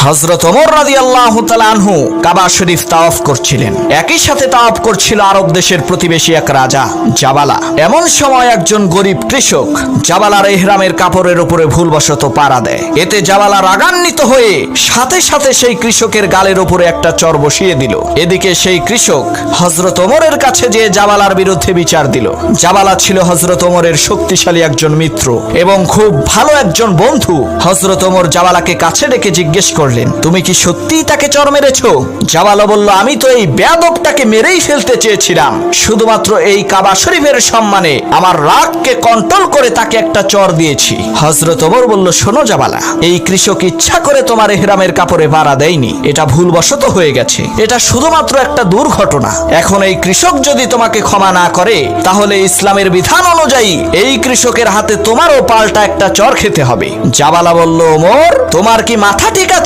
হযরত ওমর রাদিয়াল্লাহু তাআলা আনহু কাবা শরীফ তাওয়াফ করছিলেন। একই সাথে তাওয়াফ করছিল আরব দেশের প্রতিবেশী এক রাজা জাবালা। এমন সময় একজন গরিব কৃষক জাবালার ইহরামের কাপড়ের উপরে ভুলবশত পাড়া দেয়। এতে জাবালা রাগান্বিত হয়ে সাথে সাথে সেই কৃষকের গালের উপরে একটা চর বসিয়ে দিল। এদিকে সেই কৃষক হযরত ওমরের কাছে যেয়ে জাবালার বিরুদ্ধে বিচার দিল। জাবালা ছিল হযরত ওমরের শক্তিশালী একজন মিত্র এবং খুব ভালো একজন বন্ধু। হযরত ওমর জাবালাকে কাছে ডেকে জিজ্ঞেস করলেন, তুমি কি সত্যিই তাকে চর মেরেছো? জাবালা বলল, আমি তো এই বেয়াদবটাকে মেরেই ফেলতে চেয়েছিলাম। শুধুমাত্র এই কাবা শরীফের সম্মানে আমার রাগকে কন্ট্রোল করে তাকে একটা চর দিয়েছি। হযরত ওমর বলল, শোনো জাবালা, এই কৃষক ইচ্ছা করে তোমার ইহরামের কাপড়ে পাড়া দেয়নি, এটা ভুলবশত হয়ে গেছে। এটা শুধুমাত্র একটা দুর্ঘটনা। এখন এই কৃষক যদি তোমাকে ক্ষমা না করে তাহলে ইসলামের বিধান অনুযায়ী এই কৃষকের হাতে তোমারও পাল্টা একটা চর খেতে হবে। জাবালা বলল, ওমর, তোমার কি মাথা ঠিক আছে?